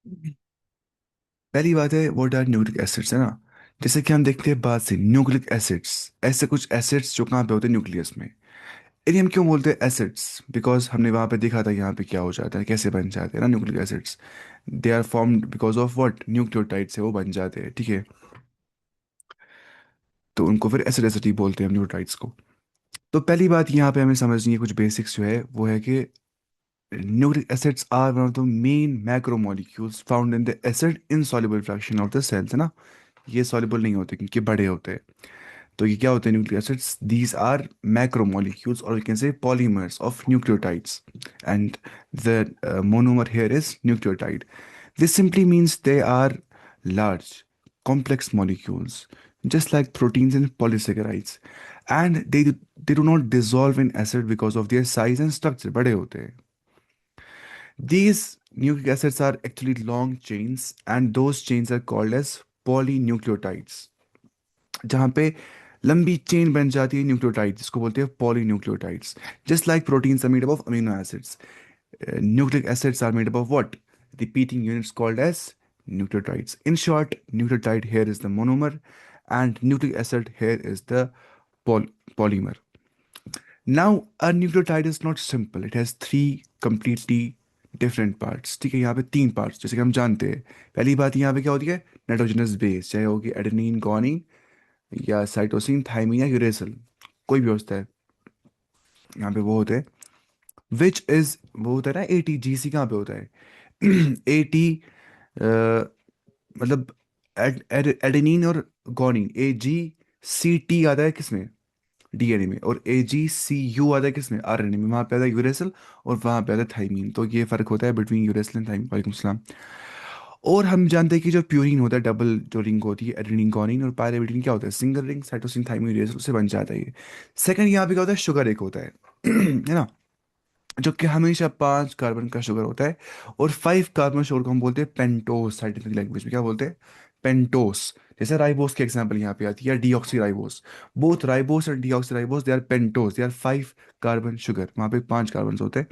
पहली बात है व्हाट आर न्यूक्लिक एसिड्स, है ना। जैसे कि हम देखते हैं बात से न्यूक्लिक एसिड्स, ऐसे कुछ एसिड्स जो कहाँ पे होते हैं, न्यूक्लियस में। इन्हें हम क्यों बोलते हैं एसिड्स? बिकॉज हमने वहाँ पे देखा था यहाँ पे क्या हो जाता है, कैसे बन जाते हैं ना nucleic acids. They are formed because of what, nucleotide से वो बन जाते हैं, ठीक है। तो उनको फिर एसिडिसिटी बोलते हैं हम न्यूक्लियोटाइड्स को। तो पहली बात यहाँ पे हमें समझनी है, कुछ बेसिक्स जो है वो है कि nucleic acids are one of the main macromolecules found in the acid insoluble fraction of the cells, है ना। ये soluble नहीं होते क्योंकि बड़े होते हैं। तो ये क्या होते हैं nucleic acids? These are macromolecules और we can say polymers of nucleotides, and the monomer here is nucleotide. This simply means they are large complex molecules just like proteins and polysaccharides, and they do not dissolve in acid because of their size and structure, बड़े होते हैं। These nucleic acids are actually long chains, and those chains are called as polynucleotides. जहाँ पे लंबी chain बन जाती है nucleotide, जिसको बोलते हैं polynucleotides. Just like proteins are made up of amino acids, nucleic acids are made up of what? Repeating units called as nucleotides. In short, nucleotide here is the monomer, and nucleic acid here is the pol- polymer. Now, a nucleotide is not simple. It has three completely different parts. ठीक है, यहाँ पे तीन parts जैसे कि हम जानते हैं। पहली बात यहाँ पे क्या होती है? नाइट्रोजनस बेस, चाहे होगी एडेनिन, गुआनिन या साइटोसिन, थाइमिन या यूरेसिल, कोई भी होता है। यहाँ पे वो होते हैं विच इज, वो होता है ना एटी। जीसी कहाँ पे होता है? एटी मतलब एडेनिन और गुआनिन, ए जी सी टी आता है किसमें? डीएनए में। और ए जी सी यू आता है किसमें? आरएनए में। वहाँ पे आता है यूरेसिल और वहाँ पे आता है थाइमीन। तो ये फर्क होता है बिटवीन यूरेसिल एंड थाइमीन। वालेकुम सलाम। और हम जानते हैं कि जो प्यूरिन होता है, डबल जो रिंग होती है एडेनिन गुआनिन, और पायरिमिडिन क्या होता है? Single ring, cytosine thymine uracil, उससे बन जाता है ये। सेकंड यहाँ पे क्या होता है? शुगर एक होता है है ना, जो कि हमेशा 5 कार्बन का शुगर होता है। और 5 कार्बन शुगर को हम बोलते हैं पेंटोस, साइंटिफिक लैंग्वेज में क्या बोलते हैं? पेंटोस। जैसे राइबोस की एग्जांपल यहाँ पे आती है, या डीऑक्सी राइबोस। बोथ राइबोस और deoxy ribose they are pentose, they are 5 carbon sugar, वहाँ पे 5 कार्बन होते हैं।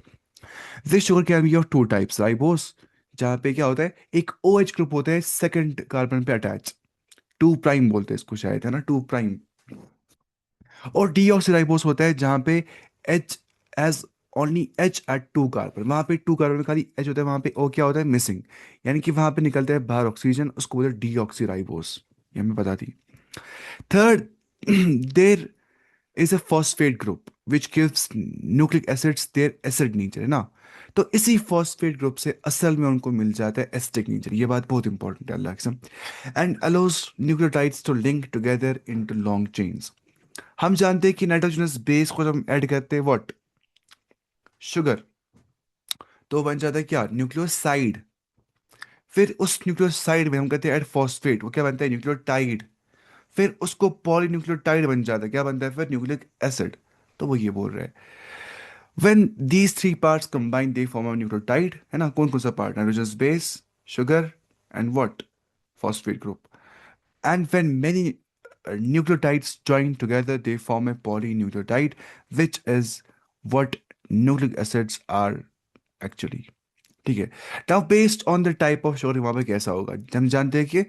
This sugar can be of two types, ribose, जहाँ पे क्या होता है, एक ओ एच ग्रुप होता है सेकंड कार्बन पे अटैच, टू प्राइम बोलते हैं इसको शायद, है ना, टू प्राइम। और डीऑक्सीराइबोस होता है जहाँ पे H as only H at 2 carbon, वहाँ पे 2 कार्बन में खाली एच होता है, वहाँ पे ओ क्या होता है? मिसिंग। यानी कि वहाँ पे निकलता है बाहर ऑक्सीजन, उसको बोलते हैं डीऑक्सीराइबोस। ये हमें बता दी। Third, there is a phosphate group which gives nucleic acids their acid nature, है ना। तो इसी फॉस्फेट ग्रुप से असल में उनको मिल जाता है एसिडिक नेचर। ये बात बहुत इंपॉर्टेंट है अल्लाह कसम। And allows nucleotides to link together into long chains. हम जानते हैं कि नाइट्रोजनस बेस को जब हम ऐड करते हैं व्हाट, शुगर, तो बन जाता है क्या? न्यूक्लियोसाइड। फिर उस न्यूक्लियोसाइड में हम कहते हैं ऐड फॉस्फेट, वो क्या बनता है? न्यूक्लियोटाइड। फिर उसको पॉलीन्यूक्लियोटाइड बन जाता है, क्या बनता है फिर? Nucleic acid. तो वो ये बोल रहे हैं when these three parts combine they form a nucleotide, है ना। कौन कौन सा part? Nitrogenous base, sugar and what, phosphate group. And when many nucleotides join together, they form a polynucleotide, which is what nucleic acids are actually. ठीक है। Now based on the type of sugar वहाँ पे कैसा होगा? हम जानते हैं कि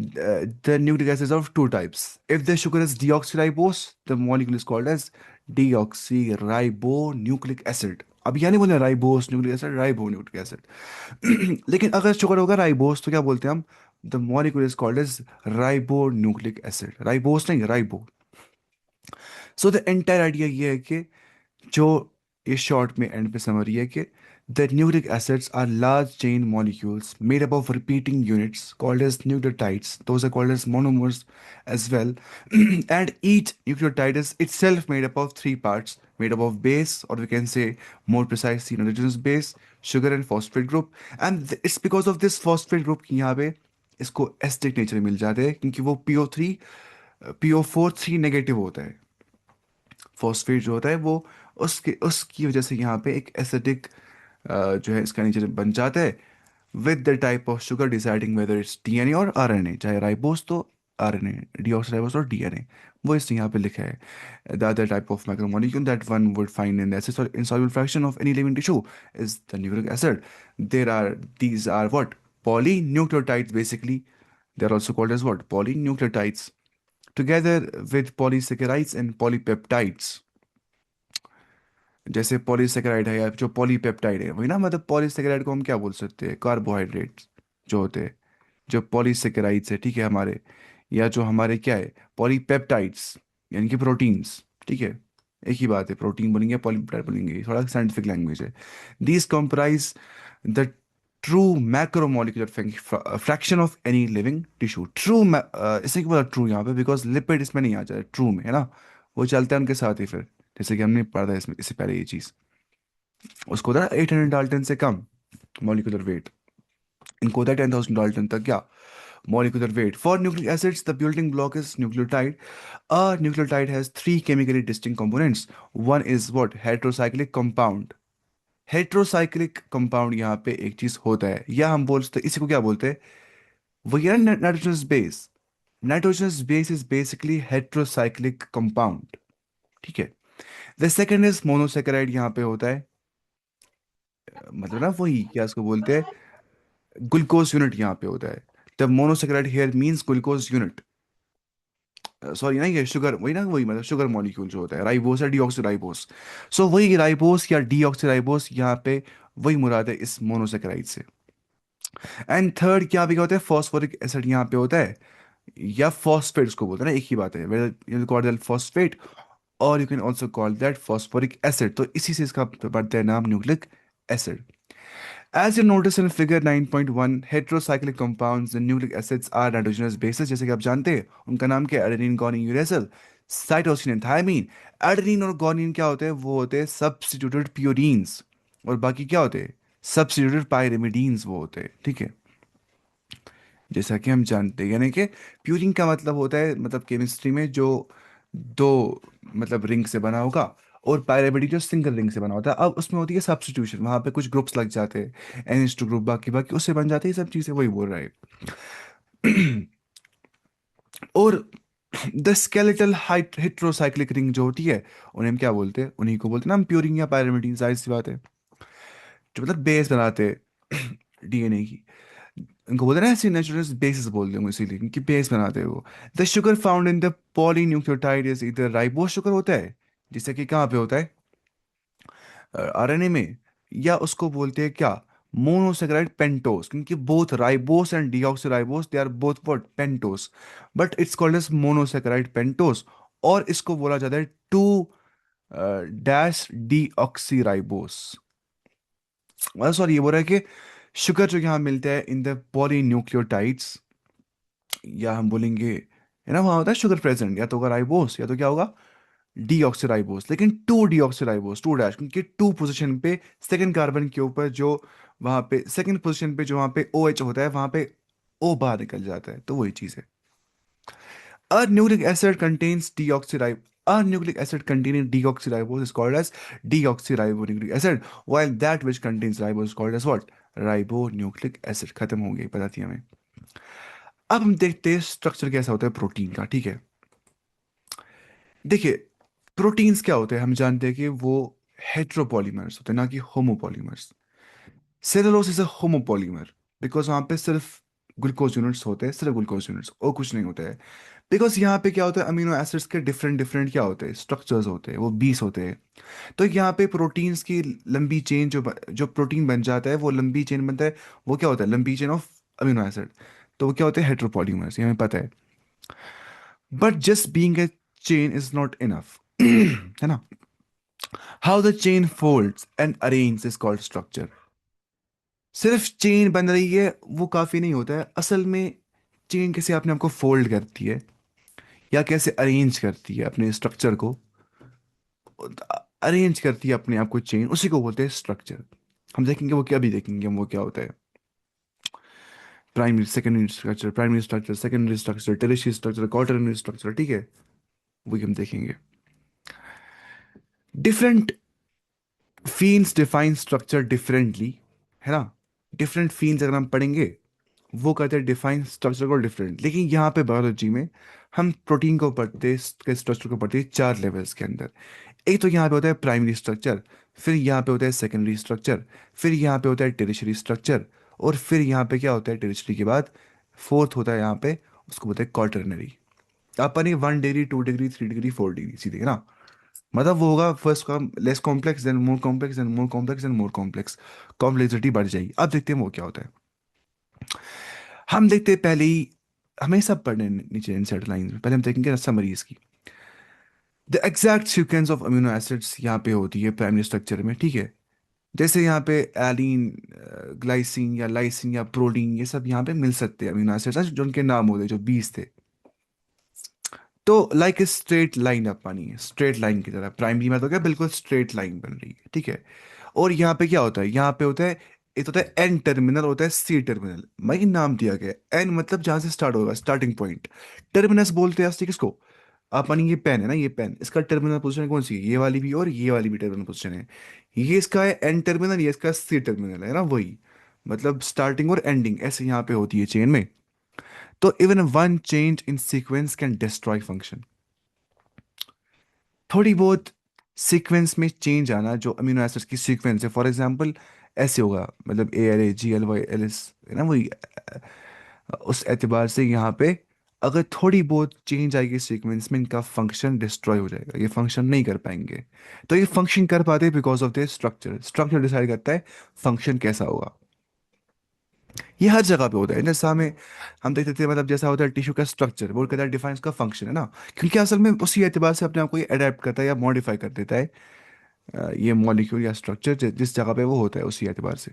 the nucleic acids of two types. If the sugar is deoxyribose, the molecule is called as deoxyribo nucleic acid. अब यहाँ नहीं बोले ribose nucleic acid, ribo nucleic acid. लेकिन अगर शुगर होगा राइबोस तो क्या बोलते हैं हम? The molecule is called as ribo nucleic acid. Ribose नहीं, ribo. So the entire idea ये है कि जो इस शॉर्ट में एंड पे समरी है कि the nucleic acids are large chain molecules made up of repeating units called as nucleotides. Those are called as monomers as well. And each nucleotide is itself made up of three parts, made up of base, or we can say more precisely nitrogenous base, sugar and phosphate group. And it's because of this phosphate group कि यहाँ पे इसको acidic nature मिल जाते हैं, क्योंकि वो PO4 3 negative होता है। फॉस्फेट जो होता है वो उसके उसकी वजह से यहाँ पे एक एसिडिक जो है इसका नेचर बन जाता है, with the type of sugar deciding whether it's DNA और आरएनए, चाहे राइबोस तो आरएनए, डीऑक्सीराइबोस और डीएनए। वो इस यहाँ पे लिखा है। The other type of macromolecule that one would find in the acids और insoluble fraction of any living tissue is the nucleic acid. There are these are what? Polynucleotides basically, they are also called as what? Polynucleotides. Together with polysaccharides and polypeptides. जैसे polysaccharide है या जो polypeptide है वही ना, मतलब polysaccharide को हम क्या बोल सकते हैं? कार्बोहाइड्रेट्स जो होते हैं, जो पॉलीसेकेराइड्स है, ठीक है, हमारे, या जो हमारे क्या है, पॉलीपेप्टाइड्स, यानी कि प्रोटीन्स, ठीक है। एक ही बात है, प्रोटीन बोलेंगे पॉलीपेप्टाइड बोलेंगे, थोड़ा साइंटिफिक लैंग्वेज है। These comprise the true macromolecular fraction of any living tissue. True, इससे क्यों बोला ट्रू यहाँ पे? बिकॉज लिपिड इसमें नहीं आ जाए, ट्रू में है ना, वो चलता है उनके साथ ही फिर, जैसे कि हमने पढ़ा था इसमें इससे पहले ये चीज़। उसको होता है 800 डाल्टन से कम मॉलिकुलर वेट, इनको होता है 10,000 डाल्टन तक क्या molecular weight. For nucleic acids, the building block is nucleotide. A nucleotide has three chemically distinct components. One is what? Heterocyclic compound. Heterocyclic compound यहाँ पे एक चीज होता है, या हम बोलते हैं इसी को क्या बोलते हैं, वो ये nitrogenous base. Nitrogenous base is basically heterocyclic compound, ठीक है। द सेकंड इज मोनोसेकेराइड, यहाँ पे होता है मतलब ना वही क्या उसको बोलते हैं, ग्लूकोज यूनिट यहाँ पे होता है। The monosaccharide here means glucose unit, sorry ना, ये शुगर वही ना, वही मतलब शुगर मॉलिक्यूल जो होता है, राइबोस या डीऑक्सीराइबोस। सो वही राइबोस या डीऑक्सीराइबोस यहाँ पे वही मुराद है इस मोनोसेकेराइड से। एंड थर्ड क्या भी होता है, फॉस्फोरिक एसिड यहाँ पे होता है, या फॉस्फेट उसको बोलते हैं ना, एक ही बात है, यू कॉल दैट फॉस्फेट और you can also call that phosphoric acid, तो इसी से इसका बढ़ता है नाम nucleic acid. As you notice in figure 9.1, heterocyclic compounds and nucleic acids are nitrogenous bases, जैसे कि आप जानते हैं उनका नाम क्या है, adenine guanine uracil cytosine and thymine. Adenine और गुआनिन क्या होते हैं? वो होते हैं सब्स्टिट्यूटेड प्यूरीन्स, और बाकी क्या होते हैं? सब्स्टिट्यूटेड पायरिमिडीन्स वो होते हैं, ठीक है। जैसा कि हम जानते हैं, यानी कि प्यूरिन का मतलब होता है, मतलब केमिस्ट्री में जो दो मतलब रिंग से बना होगा, और पायरेमिडी जो सिंगल रिंग से बना होता है। अब उसमें होती है सब्स्टिट्यूशन, वहां पे कुछ ग्रुप्स लग जाते हैं, NH2 ग्रुप, बाकी बाकी उससे बन जाती है सब चीज़ें, वही बोल रहा है। और द स्केलेटल हेट्रोसाइक्लिक रिंग जो होती है, उन्हें हम क्या बोलते हैं? उन्हीं को बोलते हैं ना हम प्यूरिन या पायरेमिडीन, जाहिर सी बात है, जो मतलब बेस बनाते हैं DNA की। इनको बोलते हैं ना ऐसे, नेचुरल बेसिस बोलते हैं इसीलिए, क्योंकि बेस बनाते हैं वो। The sugar found in the polynucleotide is इधर राइबोस शुगर होता है, जिससे कि कहाँ पे होता है? RNA में। या उसको बोलते हैं क्या? मोनोसेकेराइड पेंटोस, क्योंकि both ribose and deoxyribose they are both what? Pentose, but it's called as monosaccharide pentose. और इसको बोला जाता है टू डैश डीऑक्सीराइबोस। सॉरी, ये बोल रहा है कि शुगर जो यहाँ मिलता है इन द पॉलीन्यूक्लियोटाइड्स, या हम बोलेंगे है ना, वहाँ होता है शुगर प्रेजेंट, या तो होगा राइबोस या तो क्या होगा? डीऑक्सीराइबोस। लेकिन टू डीऑक्सीराइबोस, टू डैश, क्योंकि टू पोजीशन पे सेकंड कार्बन के ऊपर जो वहाँ पे सेकंड पोजीशन पे जो वहाँ पे OH होता है, वहाँ पे O बाहर निकल जाता है, तो वही चीज़ है। A nucleic acid contains deoxyrib. A nucleic acid containing deoxyribose is called as deoxyribonucleic acid, while that which contains ribose is called as what? Ribonucleic acid। खत्म हो गई, पता थी हमें। अब हम देखते हैं स्ट्रक्चर कैसा होता है प्रोटीन का, ठीक है। देखिए, प्रोटीन्स क्या होते हैं, हम जानते हैं कि वो हेट्रोपॉलीमर्स होते हैं, ना कि homopolymers. Cellulose is a homopolymer, because वहाँ पे सिर्फ ग्लूकोज यूनिट्स होते हैं, सिर्फ ग्लूकोज यूनिट्स और कुछ नहीं होता है। बिकॉज यहाँ पे क्या होता है, अमीनो एसिड्स के डिफरेंट डिफरेंट क्या होते हैं, स्ट्रक्चर्स होते हैं, वो 20 होते हैं। तो यहाँ पे प्रोटीन्स की लंबी चेन जो प्रोटीन बन जाता है, वो लंबी चेन बनता है, वो क्या होता है? लंबी चेन ऑफ अमीनो एसिड। तो वो क्या होते हैं? हेट्रोपॉलीमर्स, ये हमें पता है। But just being a chain is not enough, है ना। How the chain folds and arrange is called structure. सिर्फ चेन बन रही है वो काफी नहीं होता है, असल में चेन कैसे अपने आप को फोल्ड करती है, या कैसे अरेंज करती है अपने स्ट्रक्चर को, अरेंज करती है अपने आप को चेन, उसी को बोलते हैं स्ट्रक्चर। हम देखेंगे वो क्या, भी देखेंगे हम वो क्या होता है। Primary secondary structure, primary structure, secondary structure, tertiary structure, quaternary structure, ठीक है, वही हम देखेंगे। Different fields define structure differently, है ना। डिफरेंट फील्ड्स अगर हम पढ़ेंगे, वो कहते हैं डिफाइन स्ट्रक्चर को डिफरेंट। लेकिन यहाँ पे बायोलॉजी में हम प्रोटीन को पढ़ते के स्ट्रक्चर को पढ़ते हैं चार लेवल्स के अंदर। एक तो यहाँ पे होता है प्राइमरी स्ट्रक्चर, फिर यहाँ पे होता है सेकेंडरी स्ट्रक्चर, फिर यहाँ पे होता है टेरिशरी स्ट्रक्चर, और फिर यहाँ पे क्या होता है टेरिस्ट्री के बाद, फोर्थ होता है यहाँ पे, उसको बोलते हैं क्वार्टरनरी। अपन ये 1 डिग्री 2 डिग्री 3 डिग्री 4 डिग्री सीधे ना, मतलब वो होगा फर्स्ट का less complex, then more complex, then more complex, then more complex, complexity बढ़ जाएगी। अब देखते हैं वो क्या होता है। हम देखते हैं पहले ही, हमें सब पढ़ने हैं नीचे इंसर्ट लाइन में, पहले हम देखेंगे समरी इसकी। The exact sequence of amino acids यहाँ पे होती है प्राइमरी स्ट्रक्चर में, ठीक है। जैसे यहाँ पे एलिन, ग्लाइसिन या लाइसिन या प्रोटीन, ये सब यहाँ पे मिल सकते हैं अमीनो एसिड्स जो उनके नाम होते हैं, जो 20 थे। तो लाइक ए स्ट्रेट लाइन आप मानिए, स्ट्रेट लाइन की तरह प्राइमरी में तो क्या बिल्कुल स्ट्रेट लाइन बन रही है, ठीक है। और यहाँ पे क्या होता है, यहाँ पे होता है, एक होता है एन टर्मिनल, होता है सी टर्मिनल। मैं ये नाम दिया गया है एन, मतलब जहाँ से स्टार्ट होगा, स्टार्टिंग पॉइंट। टर्मिनस बोलते हैं असली किसको, आप मानिए ये पेन है ना, ये पेन, इसका टर्मिनल पोजीशन कौन सी है, ये वाली भी और ये वाली भी टर्मिनल पोजीशन है। ये इसका है एन टर्मिनल, ये इसका सी टर्मिनल है ना, वही मतलब स्टार्टिंग और एंडिंग ऐसे यहाँ पे होती है चेन में। तो even one change in sequence can destroy function. थोड़ी बहुत सीक्वेंस में चेंज आना, जो अमीनो एसिड्स की सीक्वेंस है, फॉर एग्जांपल ऐसे होगा, मतलब ALA GLY LS है ना, वही उस एतबार से यहाँ पे अगर थोड़ी बहुत चेंज आएगी सीक्वेंस में, इनका फंक्शन डिस्ट्रॉय हो जाएगा, ये फंक्शन नहीं कर पाएंगे। तो ये फंक्शन कर पाते हैं because of the structure, structure decide करता है फंक्शन कैसा होगा। ये हर जगह पे होता है, जैसा हम देखते थे, मतलब जैसा होता है टिश्यू का स्ट्रक्चर, वो कहता है डिफाइंस का फंक्शन है ना, क्योंकि असल में उसी एतबार से अपने आप को ये अडेप्ट करता है या मॉडिफाई कर देता है, ये मॉलिक्यूल या स्ट्रक्चर जिस जगह पे वो होता है उसी एतबार से।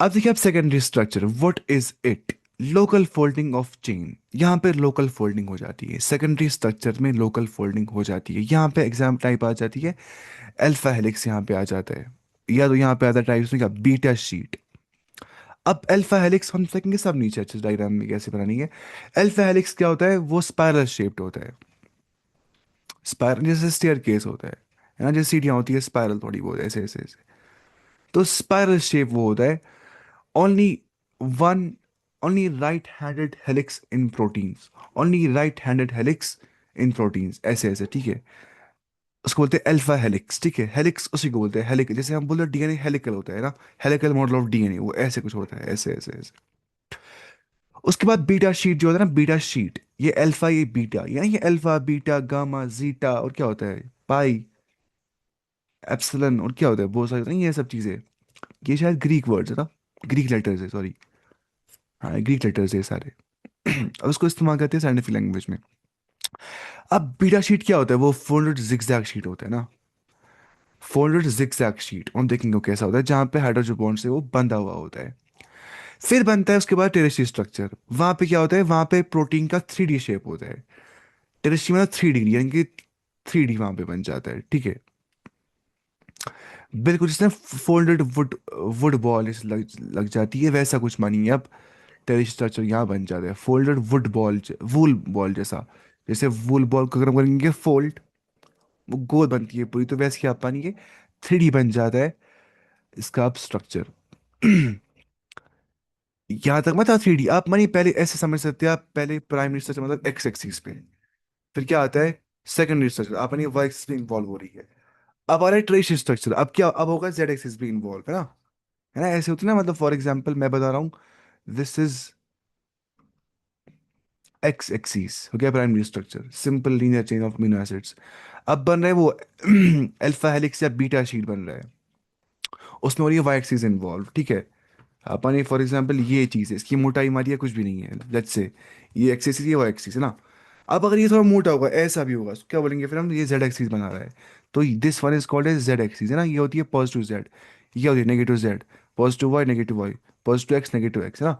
अब देखिए, अब secondary structure what is it. Local folding of chain, यहाँ पे लोकल फोल्डिंग हो जाती है सेकेंडरी स्ट्रक्चर में, लोकल फोल्डिंग हो जाती है। यहाँ पे एग्जाम टाइप आ जाती है, अल्फा हेलिक्स यहाँ पे आ जाता है, या तो यहाँ पे आता है टाइप उसमें क्या, बीटा शीट। अब अल्फा हेलिक्स हम देखेंगे सब नीचे अच्छे डायग्राम में कैसे बनानी है। अल्फा हेलिक्स क्या होता है, वो स्पाइरल शेप्ड होता है, स्पाइरल जैसे स्टेयर केस होता है ना, जैसे सीढ़ियाँ होती है स्पाइरल, थोड़ी बहुत ऐसे ऐसे ऐसे। तो स्पाइरल शेप वो होता है। Only one, only right handed helix in proteins, only right handed helix in proteins, ऐसे ऐसे, ठीक है। उसको बोलते हैं अल्फा हेलिक्स, ठीक है। हेलिक्स उसी को बोलते हैं, हेलिक जैसे हम बोलते हैं डीएनए हेलिकल होता है ना, हेलिकल मॉडल ऑफ डीएनए, वो ऐसे कुछ होता है, ऐसे ऐसे ऐसे। उसके बाद बीटा शीट जो होता है ना, बीटा शीट, ये अल्फा ये बीटा, यानी ये अल्फा बीटा गामा जीटा और क्या होता है पाई एप्सिलन, और क्या होता है बहुत सारे होते हैं ये सब चीजें। ये शायद ग्रीक वर्ड्स है ना, ग्रीक लेटर्स है, सॉरी। हाँ ग्रीक लेटर्स है ये सारे। अब उसको इस्तेमाल करते हैं साइंटिफिक लैंग्वेज में। अब बीटा शीट क्या होता है, वो फोल्डेड जिगजैग शीट होता है ना, फोल्डेड जिगजैग शीट हम देखेंगे वो कैसा होता है, जहाँ पे हाइड्रोजन बॉन्ड से वो बंधा हुआ होता है। फिर बनता है उसके बाद टेरेस्ट्री स्ट्रक्चर, वहां पे क्या होता है, वहां पे प्रोटीन का 3D शेप होता है। टेरेस्ट्री मतलब 3 डिग्री, यानी कि 3D वहां पे बन जाता है, ठीक है। बिल्कुल जिसने फोल्डेड वुड, वुड बॉल इस लग जाती है, वैसा कुछ मानिए अब टेरेस्ट्री स्ट्रक्चर यहाँ बन जाता है, folded would ball, wool ball जैसा। जैसे वूल बॉल को अगर हम करेंगे फोल्ड, वो गोल बनती है पूरी, तो वैसे क्या आप मानिए 3D बन जाता है इसका अब स्ट्रक्चर। यहाँ तक मतलब 3D आप मानिए, पहले ऐसे समझ सकते हैं आप, पहले प्राइमरी स्ट्रक्चर मतलब एक्स एक्सिस पे, फिर क्या आता है सेकेंडरी स्ट्रक्चर, आप मानिए वाई एक्सिस पे इन्वॉल्व हो रही है। अब आ रहा है ट्रेस स्ट्रक्चर, अब क्या अब होगा जेड एक्सिस भी इन्वॉल्व है ना, ऐसे होती है ना, मतलब फॉर एग्जांपल मैं बता रहा हूँ, दिस इज एक्स एक्सिस, हो गया primary structure, simple linear chain of amino acids. अब बन रहा है वो अल्फा हेलिक्स या बीटा शीट बन रहा है, उसमें हो रही है वाई एक्सिस इन्वॉल्व, ठीक है। अपन फॉर एग्जांपल ये चीज़ है, इसकी मोटाई हमारी है कुछ भी नहीं है, लेट्स से ये एक्सिस ये वाई एक्सिस है ना। अब अगर ये थोड़ा मोटा होगा, ऐसा भी होगा, तो क्या बोलेंगे फिर हम, ये जेड एक्सिस बना रहा है। तो this one is called as Z axis, है ना, ये होती है पॉजिटिव जेड, ये होती है negative Z, positive Y negative Y, positive X negative X, है ना।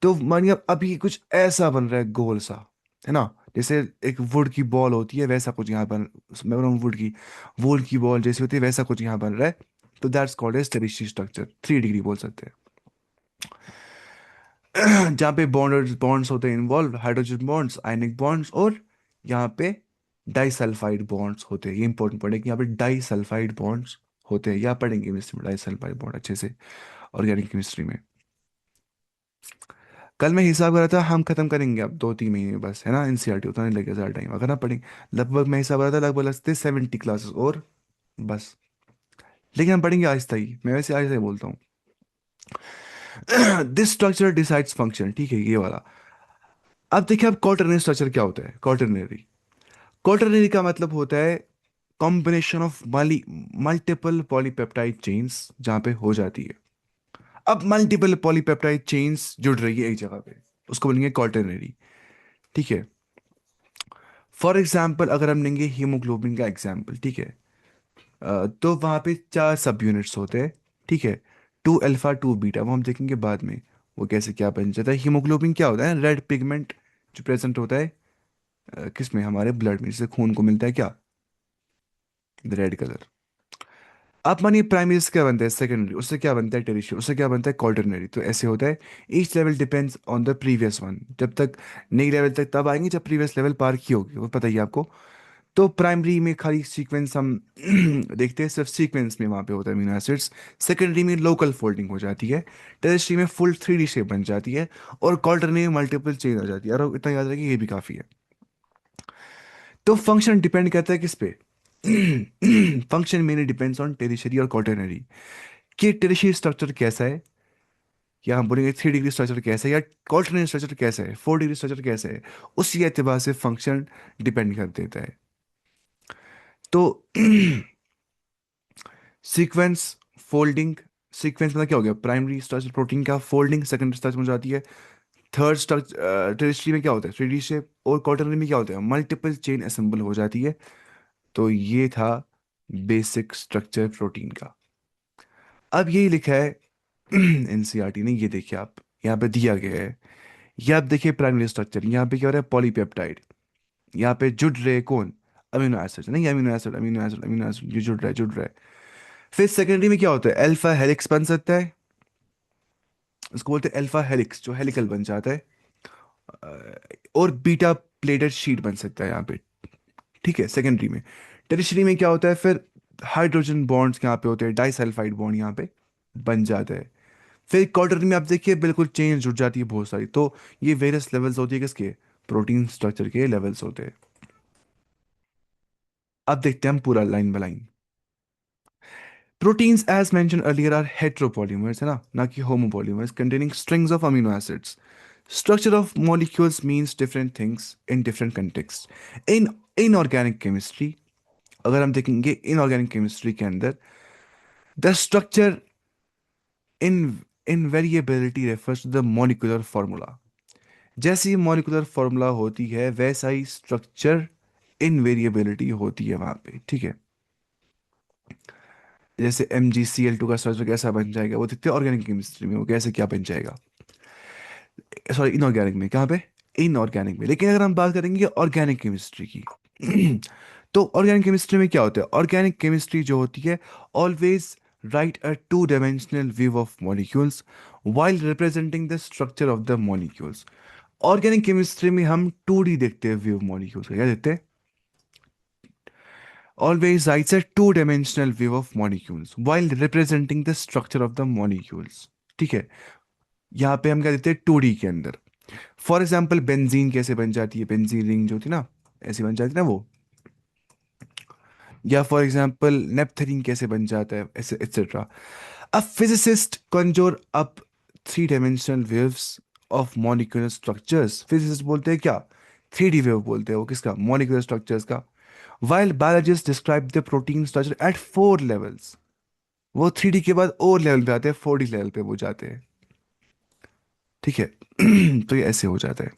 तो मानिए अब अभी कुछ ऐसा बन रहा है गोल सा, है ना, जैसे एक वुड की बॉल होती है वैसा कुछ यहाँ बन, मैं बोल रहा हूँ वुड की, वुड की बॉल जैसी होती है वैसा कुछ यहाँ बन रहा है। तो that's called as tertiary structure, 3 degree बोल सकते हैं। जहाँ पे बॉन्ड बॉन्ड्स होते हैं involve, hydrogen bonds, ionic bonds, और यहाँ पे डाइसल्फाइड बॉन्ड्स होते हैं। ये इंपॉर्टेंट पढ़ें कि यहाँ पे डाइसल्फाइड बॉन्ड्स होते हैं, या पढ़ेंगे केमिस्ट्री में डाइसल्फाइड बॉन्ड अच्छे से, ऑर्गेनिक केमिस्ट्री में। कल मैं हिसाब कर रहा था, हम खत्म करेंगे अब 2-3 महीने में बस, है ना, एनसीईआरटी उतना नहीं लगेगा ज़्यादा टाइम, अगर ना पढ़ेंगे लगभग, मैं हिसाब कर रहा था लगभग लगते 70 क्लासेस और बस। लेकिन हम पढ़ेंगे आहिस्ता ही, मैं वैसे आहिस्ता ही बोलता हूँ। दिस स्ट्रक्चर डिसाइड्स फंक्शन, ठीक है, ये वाला। अब देखिए, अब क्वाटरनरी स्ट्रक्चर क्या होता है? क्वाटरनरी, क्वाटरनरी का मतलब होता है combination of multiple polypeptide chains जहां पे हो जाती है। अब मल्टीपल पॉलीपेप्टाइड चेन्स जुड़ रही है एक जगह पे, उसको बोलेंगे क्वाटरनरी, ठीक है। फॉर एग्जाम्पल अगर हम लेंगे हीमोग्लोबिन का एग्जाम्पल, ठीक है, तो वहाँ पे 4 सब यूनिट्स होते हैं, ठीक है। 2 अल्फा 2 बीटा, वो हम देखेंगे बाद में वो कैसे क्या बन जाता है। हीमोग्लोबिन क्या होता है? रेड पिगमेंट जो प्रेजेंट होता है किसमें? हमारे ब्लड में, जिससे खून को मिलता है क्या? Red colour. आप मानिए प्राइमरी से क्या बनता है, सेकेंडरी उससे क्या बनता है, टेरिशियरी उससे क्या बनता है, क्वार्टरनरी। तो ऐसे होता है, each level depends on the previous one. जब तक नई लेवल तक तब आएंगे जब प्रीवियस लेवल पार की होगी, वो पता ही है आपको। तो प्राइमरी में खाली सीक्वेंस हम देखते हैं, सिर्फ सीक्वेंस में वहाँ पे होता है अमीनो एसिड्स। सेकेंडरी में लोकल फोल्डिंग हो जाती है। टेरिस्ट्री में फुल 3D शेप बन जाती है। और क्वार्टरनरी में मल्टीपल चेंज हो जाती है। और इतना याद रखिए, ये भी काफ़ी है। तो फंक्शन डिपेंड करता है किस पे? Function mainly depends on tertiary और क्वार्टरनरी, कि टेरिशरी स्ट्रक्चर कैसा है, या हम बोलेंगे 3 डिग्री स्ट्रक्चर कैसा है, या क्वार्टरनरी स्ट्रक्चर कैसा है, 4 डिग्री स्ट्रक्चर कैसा है, उसी एतबार से फंक्शन डिपेंड कर देता है। तो सीक्वेंस, फोल्डिंग, सीक्वेंस मतलब क्या हो गया? प्राइमरी स्ट्रक्चर प्रोटीन का फोल्डिंग सेकेंडरी स्ट्रक्चर में जाती है। थर्ड स्ट्रक्चर टेरिस्ट्री में क्या होता है? 3D shape. और क्वार्टरनरी में क्या होता है? मल्टीपल चेन असेंबल हो जाती है। तो ये था बेसिक स्ट्रक्चर प्रोटीन का। अब यही लिखा है एनसीईआरटी ने, ये देखिए आप, यहाँ पे दिया गया है। ये आप देखिए प्राइमरी स्ट्रक्चर, यहाँ पे क्या हो रहा है? पॉलीपेप्टाइड। यहाँ पे जुड़ रहे हैं कौन? अमीनो एसिड, नहीं, amino acid, amino acid, amino acid, ये जुड़ रहा है, जुड़ रहा है। फिर सेकेंडरी में क्या होता है? अल्फा हेलिक्स बन सकता है, इसको बोलते हैं अल्फा हेलिक्स, जो हेलिकल बन जाता है। और बीटा प्लेटेड शीट बन सकता है यहाँ पे, ठीक है, सेकेंडरी में। टेरिशरी में क्या होता है फिर? हाइड्रोजन बॉन्ड्स यहाँ पे होते हैं, डाइसल्फाइड बॉन्ड यहाँ पे बन जाता है। फिर क्वार्टर में आप देखिए बिल्कुल चेंज जुड़ जाती है बहुत सारी। तो ये वेरियस लेवल्स होती है किसके? प्रोटीन स्ट्रक्चर के लेवल्स होते हैं। अब देखते हैं हम पूरा line by line. Proteins as mention earlier are heteropolymers, है ना कि homopolymers containing strings of amino acids. Structure of molecules means different things in different contexts. In inorganic chemistry, अगर हम देखेंगे इनऑर्गेनिक केमिस्ट्री के अंदर, the structure in invariability refers to the molecular formula. जैसी molecular formula होती है वैसा ही structure इनवेरिएबिलिटी होती है वहां पे, ठीक है। जैसे MgCl2 का स्ट्रक्चर कैसा बन जाएगा, वो देखते हैं ऑर्गेनिक केमिस्ट्री में, वो कैसे क्या बन जाएगा। सॉरी, इनऑर्गेनिक में, कहाँ पे? इनऑर्गेनिक में। लेकिन अगर हम बात करेंगे ऑर्गेनिक केमिस्ट्री की, तो ऑर्गेनिक केमिस्ट्री में क्या होता है? ऑर्गेनिक केमिस्ट्री जो होती है, always right a 2 dimensional view of molecules while representing the structure of the molecules. Organic chemistry में हम 2D देखते हैं व्यू मॉलिक्यूल्स का, क्या देखते हैं? Always rights a 2 dimensional view of molecules while representing the structure of the molecules, ठीक है। यहाँ पे हम क्या देते हैं? 2D के अंदर। फॉर एग्जाम्पल बेंजीन कैसे बन जाती है? बेंजीन रिंग जो थी ना, ऐसी बन जाती है ना वो। या फॉर एग्जाम्पल नेपथलीन कैसे बन जाता है, ऐसे एक्सेट्रा। अब physicist conjure up 3 dimensional waves of molecular structures. Physicist बोलते हैं क्या? 3D वेव बोलते हैं वो, किसका? मॉलिक्यूलर स्ट्रक्चर्स का। While biologist describe the protein structure at 4 levels. वो 3D के बाद और लेवल पे आते हैं, 4D लेवल पे वो जाते हैं, ठीक है। तो ये ऐसे हो जाता है।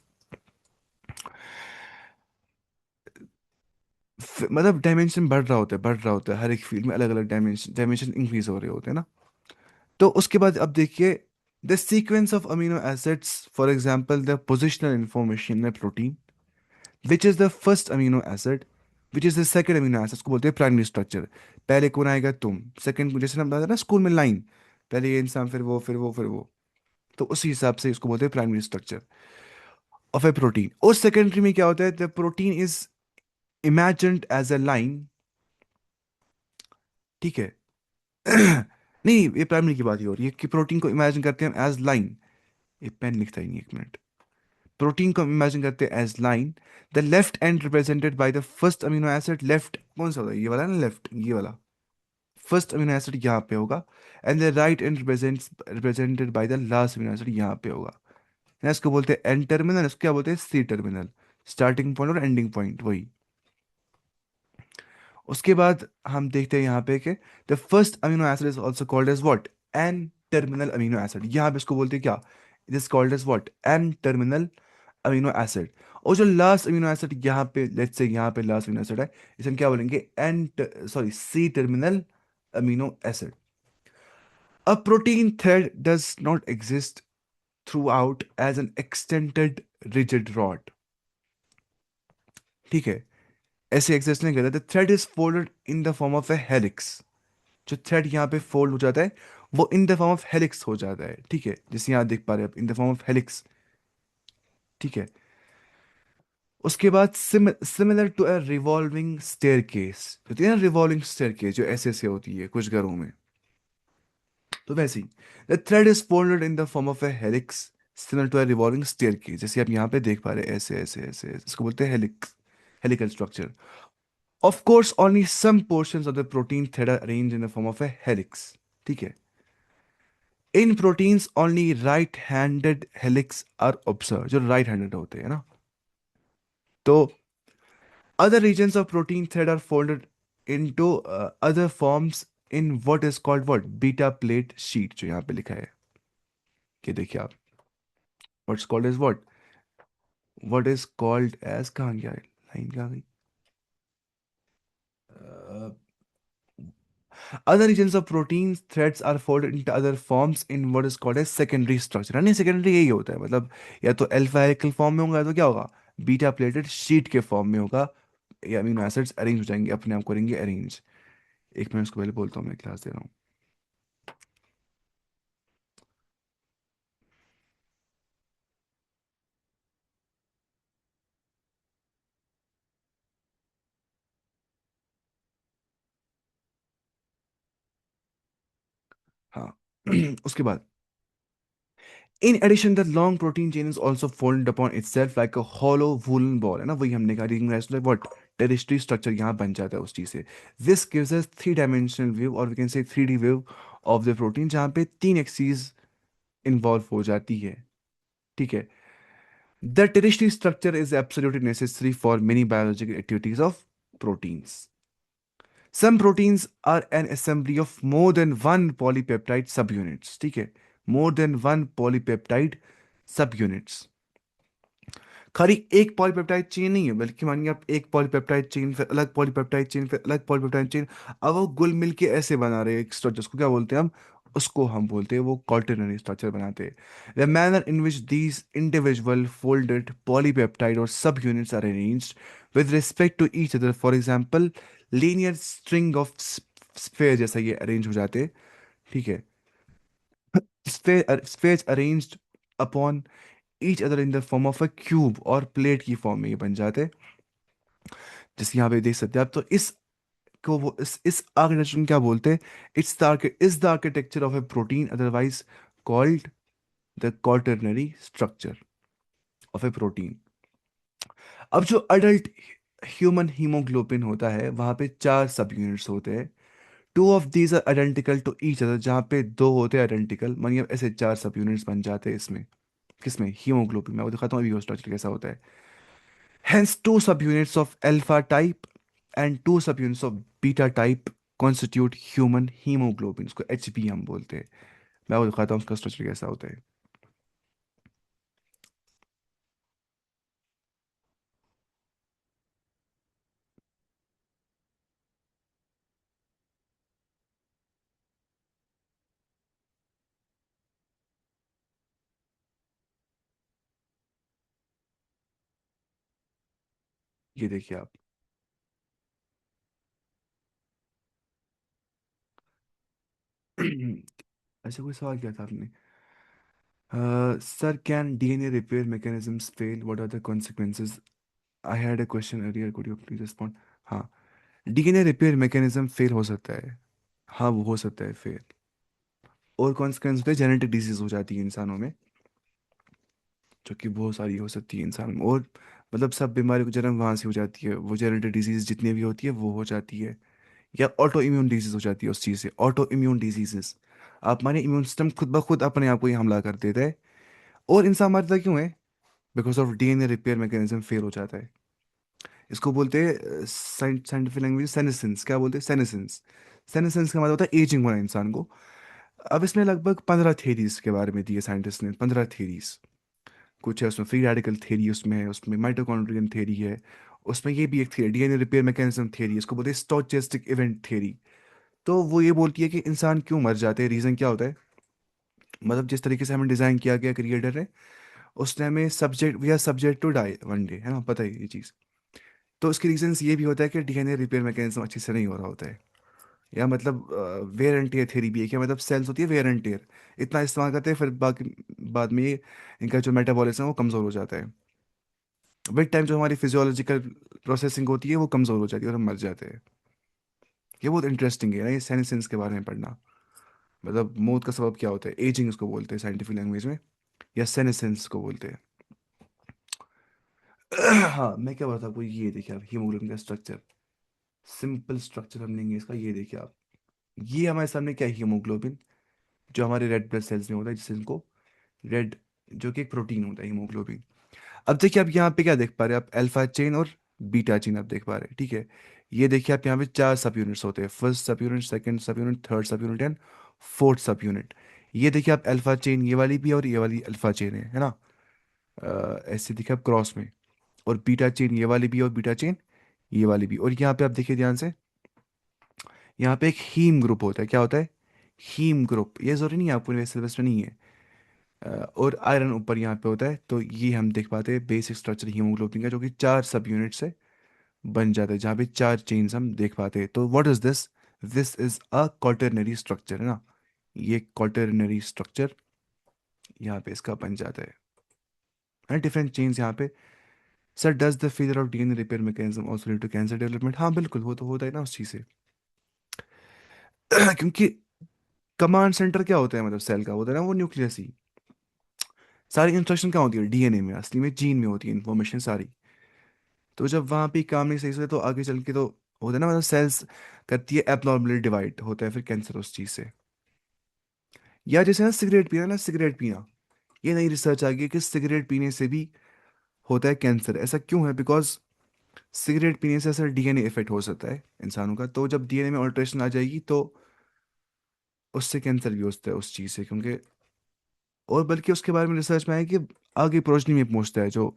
मतलब डायमेंशन बढ़ रहा होता है, बढ़ रहा होता है, हर एक फील्ड में अलग अलग डायमेंशन डायमेंशन इंक्रीज हो रहे होते हैं ना। तो उसके बाद अब देखिए, the sequence of amino acids, for example the positional information में protein, which is the first amino acid, which is the second amino acid, को बोलते हैं प्राइमरी स्ट्रक्चर। पहले कौन आएगा? तुम। सेकंड, जैसे हम बताते हैं ना स्कूल में लाइन, पहले ये इंसान, फिर वो, फिर वो, फिर वो। तो उसी हिसाब से इसको बोलते हैं primary structure of a protein. और सेकेंडरी में क्या होता है? The protein is imagined as a line, ठीक है। नहीं, ये प्राइमरी की बात ही हो रही है कि प्रोटीन को इमेजिन करते हैं एज लाइन। ये पेन लिखता ही नहीं, एक मिनट। प्रोटीन को इमेजिन करते हैं as line. The left end represented by the first amino acid. Left कौन सा होता है? ये वाला ना, लेफ्ट, ये वाला फर्स्ट अमीनो एसिड यहाँ पे होगा, and the right and represented by the last amino acid यहाँ पे होगा। ना इसको बोलते हैं एन टर्मिनल, इसको क्या बोलते हैं सी टर्मिनल, स्टार्टिंग पॉइंट और एंडिंग पॉइंट वही। उसके बाद हम देखते हैं यहाँ पे कि the first amino acid is also called as what, N terminal amino acid. यहाँ पे इसको बोलते हैं क्या, it is called as what, N terminal amino acid. और जो लास्ट अमीनो एसिड यहाँ पे, लेट्स से यहाँ पे लास्ट अमीनो एसिड है, इसे हम क्या बोलेंगे, N, sorry, C terminal amino acid. A protein thread does not exist throughout as an extended rigid rod. ठीक है, ऐसे एग्जिस्ट नहीं करता। The thread is folded in the form of a helix. जो थ्रेड यहाँ पे fold हो जाता है वो in the form of helix हो जाता है। ठीक है, जिसे यहाँ देख पा रहे हैं आप, in the form of helix. ठीक है, उसके बाद similar to a revolving staircase, होती है ना रिवॉल्विंग स्टेयरकेस जो ऐसे ऐसे होती है कुछ घरों में, तो वैसे ही the thread is folded in the form of a helix similar to a revolving staircase, जैसे आप यहाँ पे देख पा रहे हैं, ऐसे ऐसे ऐसे ऐसे। इसको बोलते हैं helix, helical structure. Of course, only some portions of the protein thread are arranged in the form of a helix. ठीक है, in proteins only right handed helix are observe, जो राइट हैंडेड होते हैं ना। तो other regions of protein thread are folded into other forms in what is called what, beta plate sheet, जो यहाँ पे लिखा है, ये देखिए आप, what's called is what is called as, कहाँ गया लाइन, कहाँ गई, other regions of protein threads are folded into other forms in what is called a secondary structure। यानी सेकेंडरी यही होता है, मतलब या तो अल्फा हेलिकल फॉर्म में होगा, या तो क्या होगा, बीटा प्लेटेड शीट के फॉर्म में होगा। ये अमीनो एसिड्स अरेंज हो जाएंगे, अपने आप करेंगे अरेंज। एक मिनट, उसको पहले बोलता हूँ, मैं क्लास दे रहा हूँ। हाँ उसके बाद, in addition the long protein chain is also folded upon itself like a hollow woolen ball, है ना, वही हमने कहा, giving rise to what, tertiary structure यहाँ बन जाता है उस चीज से। this gives us three dimensional view, और we can say 3D view of the protein, जहाँ पे तीन एक्सीज इन्वॉल्व हो जाती है। ठीक है, the tertiary structure is absolutely necessary for many biological activities of proteins. Some proteins are an assembly of more than one polypeptide subunits। ठीक है, more than one polypeptide subunits। खाली एक पॉलीपेप्टाइड चेन नहीं है, बल्कि मानिए आप एक पॉलीपेप्टाइड चेन, फिर अलग पॉलीपेप्टाइड चेन, फिर अलग पॉलीपेप्टाइड चेन, अब वो गुल मिल के ऐसे बना रहे हैं एक स्ट्रक्चर, उसको क्या बोलते हैं हम, उसको हम बोलते हैं वो quaternary स्ट्रक्चर बनाते हैं। The manner in which these individual folded polypeptide और subunits are arranged with respect to each other, for example linear string of sphere जैसा ये अरेंज हो जाते हैं। ठीक है, sphere arranged upon each other in the form of a cube, और plate की फॉर्म में ये बन जाते हैं, जैसे यहाँ पे देख सकते हैं आप। तो इस को वो इस आर्किटेक्चर को क्या बोलते हैं, it's the architecture of a protein, otherwise called the quaternary structure of a protein. अब जो अडल्ट ह्यूमन हीमोग्लोबिन होता है, वहां पे चार सब यूनिट्स होते हैं। Two of these are identical to each other, जहाँ पे दो होते हैं आइडेंटिकल, मानिए ऐसे चार सब यूनिट्स बन जाते हैं इसमें, किसमें, हीमोग्लोबिन में। मैं वो दिखाता हूँ अभी वो स्ट्रक्चर कैसा होता है। Hence, two subunits of alpha type and two subunits of beta type constitute human hemoglobin, इसको HB हम बोलते हैं। मैं वो दिखाता हूँ उसका स्ट्रक्चर कैसा होता है। ये देखिए आप। ऐसे कोई सवाल किया था आपने, sir can DNA repair mechanisms fail, what are the consequences, I had a question earlier, could you please respond. हाँ, डीएनए रिपेयर मैकेनिज्म फेल हो सकता है, हाँ वो हो सकता है फेल। और कॉन्सिक्वेंस होते हैं, जेनेटिक डिजीज हो जाती है इंसानों में, जो कि बहुत सारी हो सकती है इंसान में। और मतलब सब बीमारी को जन्म वहाँ से हो जाती है, वो जेनेटिक डिजीज जितनी भी होती है वो हो जाती है। या ऑटो इम्यून डिजीज हो जाती है उस चीज़ से, ऑटो इम्यून डिजीजेस। आप माने इम्यून सिस्टम खुद ब खुद अपने आप को ही हमला कर देता है। और इंसान मरता क्यों है? Because of DNA repair mechanism fail हो जाता है। इसको बोलते हैं साइंटिफिक लैंग्वेज सेनेसेंस। क्या बोलते हैं? सेनेसेंस। सेनेसेंस का मतलब होता है एजिंग होना इंसान को। अब इसमें लगभग 15 थेरीज के बारे में दिए साइंटिस्ट ने, 15 थेरीज। कुछ है उसमें फ्री रेडिकल थेरी, उसमें है, उसमें माइटोकॉन्ड्रियन थेरी है, उसमें ये भी एक theory DNA repair mechanism theory, इसको बोलते हैं स्टोचेस्टिक इवेंट थेरी। तो वो ये बोलती है कि इंसान क्यों मर जाते हैं, रीज़न क्या होता है। मतलब जिस तरीके से हमें डिज़ाइन किया गया क्रिएटर ने, उसने हमें subject, we are subject to die one day, है ना, पता है ये चीज़। तो उसके रीजंस ये भी होता है कि डीएनए रिपेयर मैकेनिज्म अच्छे से नहीं हो रहा होता है। या मतलब वेयर एंड टेयर थ्योरी भी है, क्या मतलब सेल्स होती है वेयर एंड टेयर, इतना इस्तेमाल करते हैं फिर बाकी बाद में इनका जो मेटाबॉलिज्म है वो कमज़ोर हो जाता है। विद टाइम जो हमारी फिजियोलॉजिकल प्रोसेसिंग होती है वो कमज़ोर हो जाती है और हम मर जाते हैं। ये बहुत इंटरेस्टिंग है ना, ये सेनेसेंस के बारे में पढ़ना। मतलब मौत का सबब क्या होता है, एजिंग उसको बोलते हैं साइंटिफिक लैंग्वेज में, या सेनेसेंस को बोलते हैं। हाँ, मैं क्या बोलता आपको, ये देखिए आप हीमोग्लोबिन का स्ट्रक्चर, सिंपल स्ट्रक्चर हम लेंगे इसका, ये देखिए आप। ये हमारे सामने क्या है, हीमोग्लोबिन, जो हमारे रेड ब्लड सेल्स में होता है, जिससे इनको रेड, जो कि एक प्रोटीन होता है हीमोग्लोबिन। अब देखिए आप यहाँ पे क्या देख पा रहे हैं, आप अल्फा चेन और बीटा चेन आप देख पा रहे हैं, ठीक है। ये देखिए आप यहाँ पे 4 सब यूनिट्स होते हैं, फर्स्ट सब यूनिट, सेकंड सब यूनिट, थर्ड सब यूनिट एंड फोर्थ सब यूनिट। ये देखिए आप अल्फा चेन ये वाली भी, और ये वाली अल्फा चेन है ना। ऐसे देखिए आप क्रॉस में। और बीटा चेन ये वाली भी, और बीटा चेन ये वाली भी। और यहाँ पे आप देखिए ध्यान से, यहाँ पे एक हीम ग्रुप होता है, क्या होता है, हीम ग्रुप। ये जरूरी नहीं है, आपको सिलेबस में नहीं है। और आयरन ऊपर यहाँ पे होता है। तो ये हम देख पाते हैं बेसिक स्ट्रक्चर हीमोग्लोबिन का, जो कि 4 सब यूनिट से बन जाता है, जहाँ पे 4 चेन्स हम देख पाते हैं। तो what is this? This is a quaternary structure, है ना। ये क्वाटरनरी स्ट्रक्चर यहाँ पे इसका बन जाता है डिफरेंट चेन्स यहाँ पे। Sir, does the failure of DNA repair mechanism also lead to cancer development? हाँ बिल्कुल, वो तो होता है ना उस चीज़ से। क्योंकि कमांड सेंटर क्या होता है, मतलब सेल का होता है ना वो न्यूक्लियस ही। सारी इंस्ट्रक्शन क्या होती है डीएनए में, असली में जीन में होती है इन्फॉर्मेशन सारी। तो जब वहाँ पे काम नहीं सही से, तो आगे चल के तो होता है ना, मतलब सेल्स करती है एबनॉर्मली डिवाइड, होता है फिर कैंसर उस चीज़ से। या जैसे ना सिगरेट पीना, ना सिगरेट पीना, ये नई रिसर्च आ गई है कि सिगरेट पीने से भी होता है कैंसर। ऐसा क्यों है? बिकॉज सिगरेट पीने से असर डीएनए इफेक्ट हो सकता है इंसानों का, तो जब डीएनए में ऑल्ट्रेशन आ जाएगी तो उससे कैंसर भी हो सकता है उस चीज़ से, क्योंकि और बल्कि उसके बारे में रिसर्च में आया कि आगे प्रोजनी में पहुंचता है, जो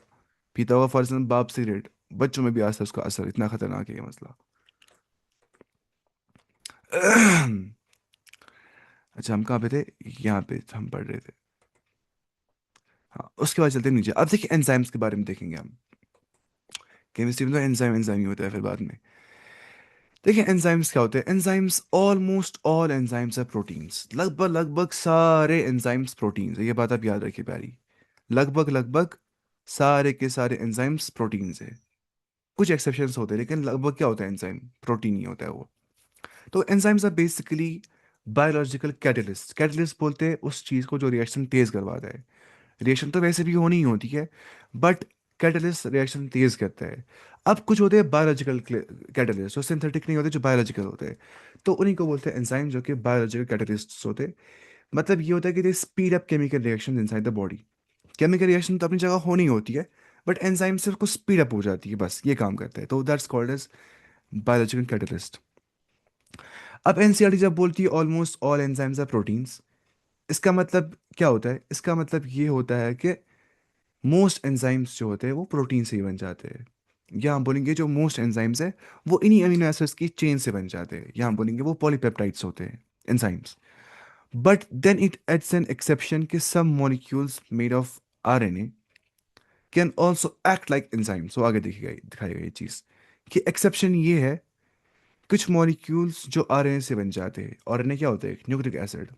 पीता हुआ फॉर एग्जाम्पल बाप सिगरेट, बच्चों में भी आता है उसका असर, इतना खतरनाक है ये मसला। अच्छा, हम कहाँ पे थे? यहाँ पे हम पढ़ रहे थे। हाँ, उसके बाद चलते हैं नीचे। अब देखिए एंजाइम्स के बारे में देखेंगे हम। केमिस्ट्री में तो एंजाइम एंजाइम ही होता है फिर बाद में। देखिए एंजाइम्स क्या होते हैं। Enzymes, almost all enzymes are proteins. लगभग लगभग सारे एंजाइम्स प्रोटीन्स है, ये बात आप याद रखिए प्यारी। लगभग लगभग सारे के सारे एंजाइम्स प्रोटीन्स है। कुछ एक्सेप्शंस होते हैं, लेकिन लगभग क्या होता है, एंजाइम प्रोटीन ही होता है वो। तो enzymes are basically biological catalyst. Catalyst बोलते हैं उस चीज़ को जो रिएक्शन तेज करवाता है। रिएक्शन तो वैसे भी होनी ही होती है, बट कैटलिस्ट रिएक्शन तेज करता है। अब कुछ होते हैं बायोलॉजिकल कैटलिस्ट, जो सिंथेटिक नहीं होते, जो बायोलॉजिकल होते हैं। तो उन्हीं को बोलते हैं एंजाइम, जो कि बायोलॉजिकल कैटलिस्ट होते हैं। मतलब ये होता है कि they speed up chemical reaction inside the body. Chemical reaction तो अपनी जगह होनी होती है, बट एंजाइम सिर्फ को स्पीड अप हो जाती है, बस ये काम करता है। तो that's called as biological catalyst. अब एनसीईआरटी जब बोलती है almost all enzymes are proteins, इसका मतलब क्या होता है? इसका मतलब ये होता है कि मोस्ट एंजाइम्स जो होते हैं वो प्रोटीन से ही बन जाते हैं। या हम बोलेंगे जो मोस्ट एंजाइम्स है वो इन्हीं अमीनो एसिड्स की चेन से बन जाते हैं, या हम बोलेंगे वो पॉलीपेप्टाइड्स होते हैं, enzymes. But then it adds an exception कि some molecules made of RNA can also act like enzymes. तो आगे देखिएगा, दिखाएगा ये चीज़ कि एक्सेप्शन ये है, कुछ मॉलिक्यूल्स जो आरएनए से बन जाते हैं, आरएनए क्या होता है, न्यूक्लिक एसिड,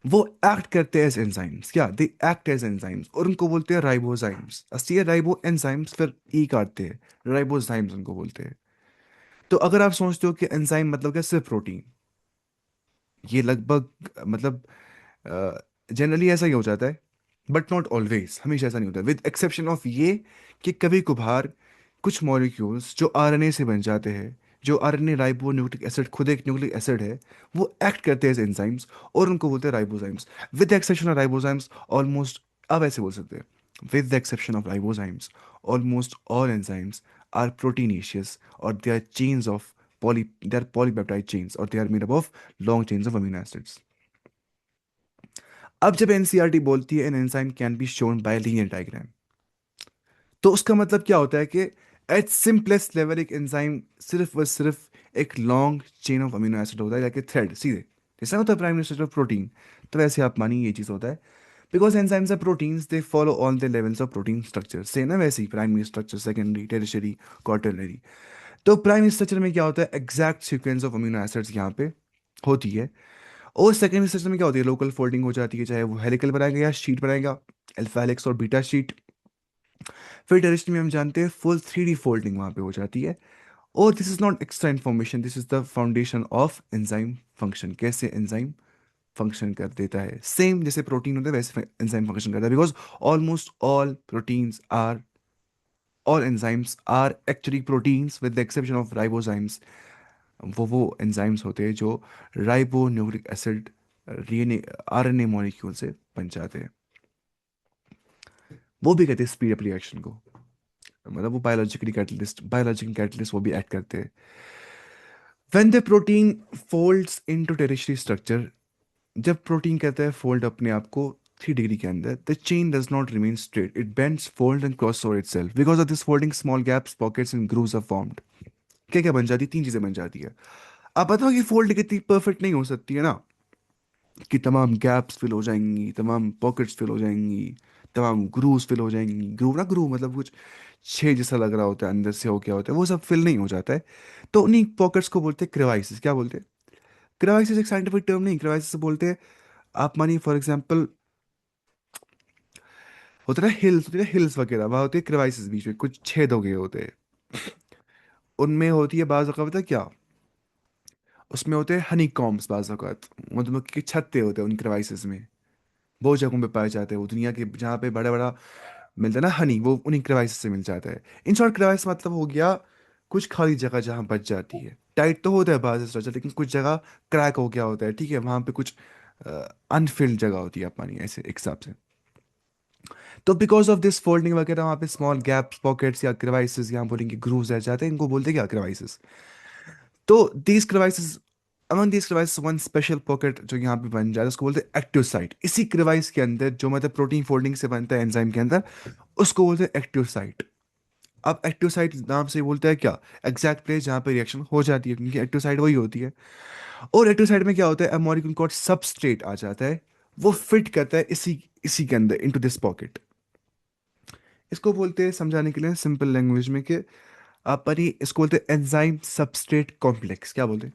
वो एक्ट करते हैं एज एंजाइम्स। क्या? दे एक्ट एज एंजाइम्स, और उनको बोलते हैं राइबोजाइम्स। असली है राइबो एंजाइम्स, फिर ई काटते हैं, राइबोजाइम्स उनको बोलते हैं। तो अगर आप सोचते हो कि एंजाइम मतलब क्या, सिर्फ प्रोटीन, ये लगभग मतलब जनरली ऐसा ही हो जाता है, बट नॉट ऑलवेज, हमेशा ऐसा नहीं होता, विद एक्सेप्शन ऑफ ये कि कभी कभार कुछ मॉलिक्यूल्स जो आरएनए से बन जाते हैं, जो आरएनए राइबो न्यूक्लिक एसिड खुद एक न्यूक्लिक एसिड है, वो एक्ट करते हैं एज एंजाइम्स, और उनको बोलते हैं ribozymes. With the exception of ribozymes almost, अब ऐसे बोल सकते हैं, with the exception of ribozymes almost all enzymes are proteinaceous, और they are chains of they are polypeptide chains, or they are made up of long chains of amino acids. अब जब NCERT बोलती है an enzyme can be shown by linear diagram, तो उसका मतलब क्या होता है कि एट सिंपलेस्ट लेवल एक एंजाइम सिर्फ व सिर्फ एक long chain of amino acid होता है, या थ्रेड सीधे, जैसा होता है प्राइमरी स्ट्रक्चर ऑफ प्रोटीन, तो वैसे आप मानिए ये चीज़ होता है। Because enzymes are proteins, they follow all the levels of protein structure, से ना वैसे ही primary structure, secondary, tertiary, quaternary. तो प्राइमरी स्ट्रक्चर में क्या होता है, exact sequence of amino acids यहाँ पे होती है। और सेकेंडरी स्ट्रक्चर में क्या होती है, लोकल फोल्डिंग हो जाती है, चाहे वो हेलिकल बनाएगा या शीट बनाएगा, अल्फा हेलिक्स और बीटा शीट। फिर टेरिस्ट्री में हम जानते हैं फुल 3D फोल्डिंग वहाँ पे हो जाती है। और this is not extra information, this is the foundation of enzyme function, कैसे एंजाइम फंक्शन कर देता है, सेम जैसे प्रोटीन होता है वैसे एंजाइम फंक्शन करता है। Because almost all proteins are, all enzymes are actually proteins with the exception of ribozymes। वो एंजाइम्स होते हैं जो ribo nucleic acid DNA RNA molecule से बन जाते हैं। वो भी कहते हैं स्पीड अप रिएक्शन को, मतलब वो बायोलॉजिकल कैटलिस्ट वो भी ऐड करते हैं। When the protein folds into tertiary structure, जब प्रोटीन कहता है फोल्ड अपने आप को 3 डिग्री के अंदर, the chain does not remain straight, it bends, fold and cross over itself. Because of this folding small gaps, pockets and grooves are formed. क्या क्या बन जाती है, 3 चीजें बन जाती है। आप बताओ कि फोल्ड कितनी परफेक्ट नहीं हो सकती है ना, कि तमाम गैप्स फिल हो जाएंगी, तमाम पॉकेट्स फिल हो जाएंगी, तमाम ग्रूव्स फिल हो जाएंगी। ग्रूव ना, ग्रूव मतलब कुछ छेद जैसा लग रहा होता है, अंदर से हो क्या होता है, वो सब फिल नहीं हो जाता है। तो उन्हीं पॉकेट्स को बोलते हैं क्रेवाइसिस। क्या बोलते हैं, क्रेवाइसिस एक साइंटिफिक टर्म नहीं, क्रेवाइसिस बोलते हैं। आप मानिए फॉर एग्जाम्पल, होता है ना हिल्स, होती है हिल्स वगैरह, वहाँ होती है क्रेवाइसिस, बीच में कुछ छेद हो गए होते हैं, उनमें होती है बाज़ अवत, पता है क्या, उसमें होते हैं हनी कॉम्ब्स बाज़ अवत, मतलब कि छत्ते होते हैं उन क्रेवाइसिस में। बहुत जगहों पे पाए जाते हैं वो, दुनिया के जहाँ पे बड़ा बड़ा मिलता है ना हनी, वो उन्हीं क्रेवाइस से मिल जाता है। इन शॉर्ट क्रेवाइस मतलब हो गया कुछ खाली जगह जहाँ बच जाती है। टाइट तो होता है बाज स्ट्रक्चर, लेकिन कुछ जगह क्रैक हो गया होता है, ठीक है, वहाँ पे कुछ अनफिल्ड जगह होती है, आप मानिए ऐसे एक हिसाब से। तो बिकॉज ऑफ दिस फोल्डिंग वगैरह वहाँ पे स्मॉल गैप्स, पॉकेट्स या क्रेवाइसेस, यहाँ बोलेंगे ग्रूव्स रह जाते हैं, इनको बोलते हैं क्या, क्रेवाइसेस। तो these crevices, among these crevices one special pocket जो यहाँ पे बन जाता है, उसको बोलते हैं एक्टिव साइट। इसी क्रेवाइस के अंदर जो मतलब प्रोटीन फोल्डिंग से बनता है एंजाइम के अंदर, उसको बोलते हैं एक्टिव साइट। अब एक्टिव साइट नाम से बोलता है क्या, एग्जैक्ट प्लेस जहाँ पे रिएक्शन हो जाती है, क्योंकि एक्टिव साइट वही होती है। और एक्टिव साइट में क्या होता है, मॉलिक्यूल को सबस्ट्रेट आ जाता है, वो फिट करता है इसी इसी के अंदर, इनटू दिस पॉकेट। इसको बोलते हैं समझाने के लिए सिंपल लैंग्वेज में कि आप पर ही, इसको बोलते हैं एंजाइम सबस्ट्रेट कॉम्प्लेक्स। क्या बोलते हैं,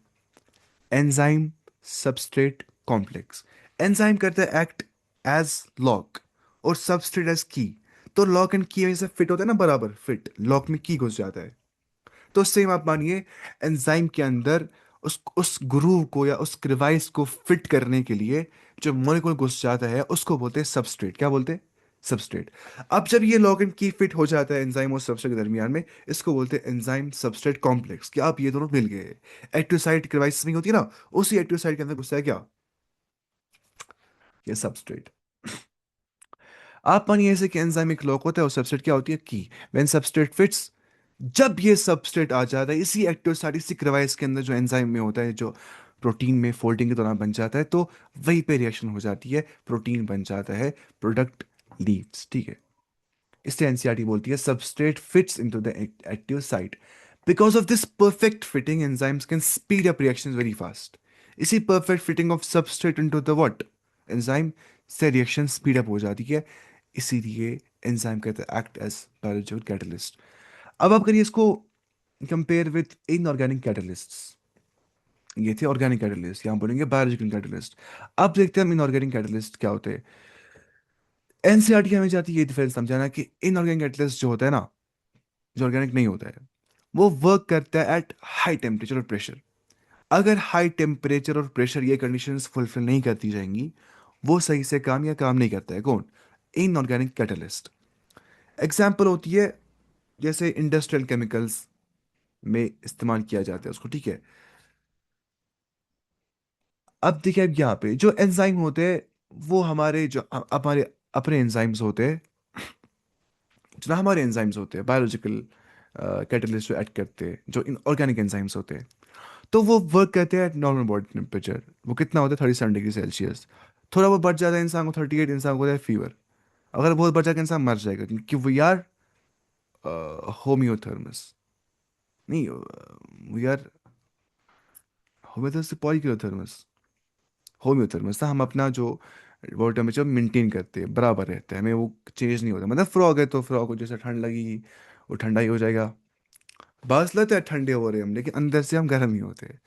एंजाइम सबस्ट्रेट कॉम्प्लेक्स। एंजाइम करता है एक्ट एज लॉक, और सबस्ट्रेट एज की। तो लॉक एंड की वजह से फिट होता है ना, बराबर फिट, लॉक में की घुस जाता है। तो सेम आप मानिए एंजाइम के अंदर उस ग्रूव को या उस क्रिवाइस को फिट करने के लिए जो मॉलिक्यूल घुस जाता है, उसको बोलते हैं सबस्ट्रेट। क्या बोलते हैं, सबस्ट्रेट। अब जब ये लॉग एंड की फिट हो जाता है एंजाइम और सबस्ट्रेट के दरमियान में, इसको बोलते हैं एंजाइम सबस्ट्रेट कॉम्प्लेक्स। क्या आप ये दोनों मिल गए, एक्टिव साइट क्रिवाइस में होती है ना, उसी एक्टिव साइट के अंदर घुसता है क्या, ये सबस्ट्रेट। आप मानिए ऐसे कि एंजाइम एक लॉक होता है और सबस्ट्रेट क्या होती है, की। व्हेन सबस्ट्रेट फिट्स, जब ये सबस्ट्रेट आ जाता है इसी एक्टिव साइट, इसी क्रिवाइस के अंदर जो एंजाइम में होता है, जो प्रोटीन में फोल्डिंग के दौरान बन जाता है, तो वहीं पे रिएक्शन हो जाती है, प्रोटीन बन जाता है, प्रोडक्ट लीव्स, ठीक है। इससे एनसीईआरटी बोलती है substrate fits into the active site. Because of this perfect fitting enzymes can speed up reactions very fast. इसी perfect fitting of substrate into the what, enzyme, से रिएक्शन स्पीड अप हो जाती है। इसीलिए एंजाइम कहते हैं एक्ट एज बायोलॉजिकल कैटलिस्ट। अब आप करिए इसको कंपेयर विथ इनऑर्गेनिक कैटलिस्ट्स। ये थे ऑर्गेनिक कैटलिस्ट, यहाँ बोलेंगे बायोलॉजिकल कैटलिस्ट। अब देखते हैं हम इनऑर्गेनिक कैटलिस्ट क्या होते हैं। एनसीईआरटी हमें चाहती है ये डिफरेंस समझाना कि इनऑर्गेनिक कैटलिस्ट जो होता है ना, जो ऑर्गेनिक नहीं होता है, वो वर्क करता है एट हाई टेम्परेचर और प्रेशर। अगर हाई टेम्परेचर और प्रेशर ये कंडीशंस फुलफिल नहीं करती जाएंगी, वो सही से काम या काम नहीं करता है। कौन, इनऑर्गेनिक कैटलिस्ट। एग्जाम्पल होती है जैसे इंडस्ट्रियल केमिकल्स, में इस्तेमाल किया जाता है उसको, ठीक है। अब देखिए, अब यहाँ पे जो एंजाइम होते हैं, वो हमारे जो हमारे अपने एंजाइम्स होते हैं, जो ना हमारे एंजाइम्स होते हैं बायोलॉजिकल कैटलिस्ट जो ऐड करते हैं, जो इन ऑर्गेनिक एंजाइम्स होते हैं, तो वो वर्क करते हैं नॉर्मल बॉडी टेम्परेचर। वो कितना होता है, 37 डिग्री सेल्सियस। थोड़ा बहुत बढ़ जाता है इंसान को 38, इंसान को होता है फीवर। अगर बहुत बढ़ जाएगा इंसान मर जाएगा, क्योंकि वी आर होम्योथर्मस, नहीं, वी आर होम्योथर्मस से पॉलीक्लोथर्मस। होम्योथर्मस था, हम अपना जो बॉडी टेम्परेचर मेंटेन करते हैं, बराबर रहता है, हमें वो चेंज नहीं होता। मतलब फ्रॉग है तो फ्रॉग को जैसे ठंड लगेगी, वो ठंडा ही हो जाएगा। बांस लेते हैं ठंडे हो रहे हैं हम, लेकिन अंदर से हम गर्म ही होते हैं।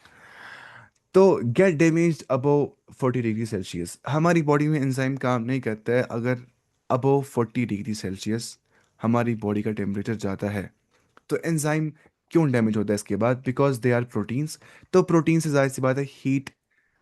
तो gate damage above 40 degree Celsius, हमारी बॉडी में एंजाइम काम नहीं करता है अगर अबव 40 डिग्री सेल्सियस हमारी बॉडी का टेम्परेचर जाता है। तो एंजाइम क्यों डैमेज होता है इसके बाद, बिकॉज दे आर प्रोटीन्स। तो प्रोटीन से जाहिर सी बात है हीट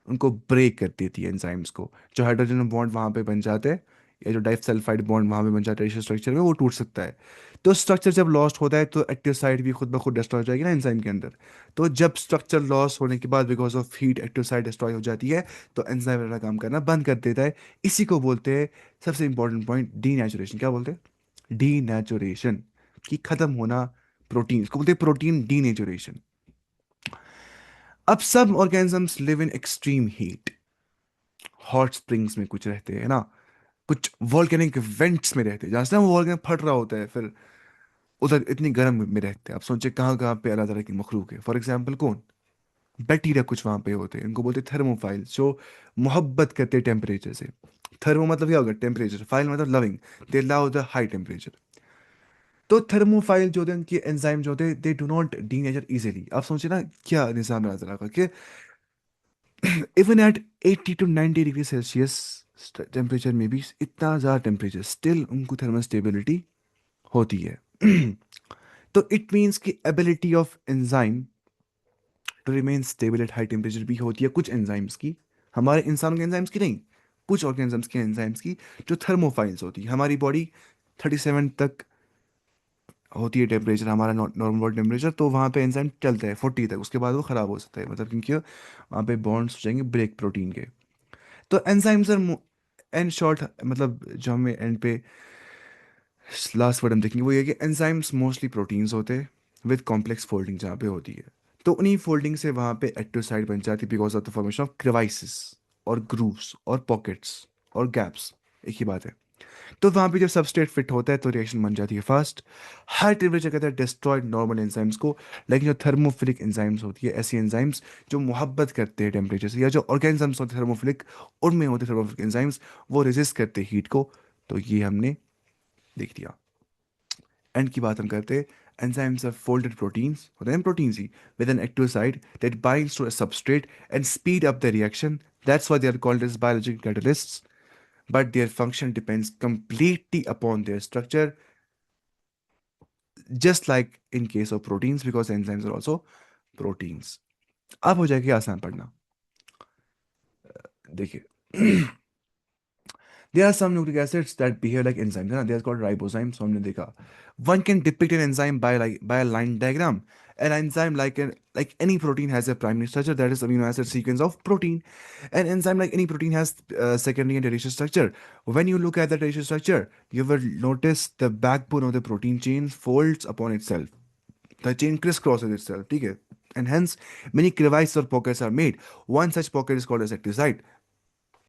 उनको ब्रेक कर देती है एंजाइम्स को। जो हाइड्रोजन बॉन्ड वहाँ पे बन जाते हैं, या जो डाइसल्फाइड बॉन्ड वहाँ पे बन जाता है स्ट्रक्चर में, वो टूट सकता है। तो स्ट्रक्चर जब लॉस्ट होता है तो एक्टिव साइट भी खुद ब खुद डिस्ट्रॉय हो जाएगी ना एंजाइम के अंदर। तो जब स्ट्रक्चर लॉस होने के बाद because of heat active site destroy हो जाती है, तो एंजाइम अपना काम करना बंद कर देता है। इसी को बोलते हैं, सबसे इंपॉर्टेंट पॉइंट, डी नेचुरेशन। क्या बोलते हैं, डी नेचुरेशन, कि खत्म होना। प्रोटीन को बोलते हैं प्रोटीन डी नेचुरेशन। अब सब organisms live in extreme heat. Hot springs में कुछ रहते हैं ना, कुछ वॉल्केनिक वेंट्स में रहते हैं, जहाँ से ना वो वॉल्केन फट रहा होता है, फिर उधर इतनी गर्म में रहते हैं। आप सोचिए कहाँ कहाँ पे अलग तरह की मखलूक है। फॉर एग्जाम्पल कौन, बैक्टीरिया कुछ वहाँ पे होते हैं, इनको बोलते हैं थर्मोफाइल्स, जो मोहब्बत करते हैं टेम्परेचर से। थर्मो मतलब क्या होगा, टेम्परेचर, फाइल मतलब loving, they love the high temperature. तो थर्मोफाइल जो होते हैं, उनके एंजाइम जो होते हैं, they do not denature easily. आप सोचिए ना क्या निज़ाम है तरह का, कि even at 80 to 90 degree Celsius temperature में भी, इतना ज़्यादा टेम्परेचर, स्टिल उनको थर्मल स्टेबिलिटी होती है। तो इट मीन्स कि ability of enzyme to remain stable at high temperature भी होती है कुछ एंजाइम्स की, हमारे इंसानों के एंजाइम्स की नहीं, कुछ ऑर्गेनिजम्स के एंजाइम्स की, जो थर्मोफाइल्स होती है। हमारी बॉडी 37 तक होती है टेम्परेचर, हमारा नॉर्मल बॉडी टेम्परेचर, तो वहाँ पे एंजाइम चलता है 40 तक, उसके बाद वो ख़राब हो सकता है, मतलब क्योंकि वहाँ पे बॉन्ड्स हो जाएंगे ब्रेक प्रोटीन के। तो एंजाइम्स आर एंड शॉर्ट, मतलब जो हमें एंड पे लास्ट वर्ड हम देखेंगे वो ये कि एंजाइम्स मोस्टली प्रोटीन्स होते हैं विद कॉम्प्लेक्स फोल्डिंग जहाँ पे होती है। तो उन्हीं फोल्डिंग से वहाँ पे एक्टिव साइट बन जाती है because of the formation of crevices और ग्रूव्स और पॉकेट्स और गैप्स, एक ही बात है। तो वहाँ पे जब सबस्ट्रेट फिट होता है तो रिएक्शन बन जाती है फास्ट। हाई टेम्परेचर कहता है डिस्ट्रॉयड नॉर्मल एंजाइम्स को। लेकिन जो थर्मोफिलिक एंजाइम्स होती है, ऐसी एंजाइम्स जो मोहब्बत करते हैं टेम्परेचर से, या जो ऑर्गेनिजम्स होते हैं थर्मोफिलिक, उनमें होते थर्मोफिलिक एंजाइम्स, वो रेजिस्ट करते हैं हीट को। तो ये हमने देख लिया। एंड की बात हम करते हैं, enzymes are folded proteins, होते हैं proteins he, with an active site that binds to a substrate and speed up the reaction. That's why they are called as biological catalysts, but their function depends completely upon their structure, just like in case of proteins, because enzymes are also proteins. अब हो जाएगी आसान पढ़ना। देखिए, there are some nucleic acids that behave like enzymes, है ना, they are called ribozymes, हमने देखा। One can depict an enzyme by a line diagram. An enzyme like any protein has a primary structure, that is amino acid sequence of protein. An enzyme like any protein has secondary and tertiary structure. When you look at the tertiary structure, you will notice the backbone of the protein chain folds upon itself. The chain crisscrosses itself, ठीक है? And hence many crevices or pockets are made. One such pocket is called as active site.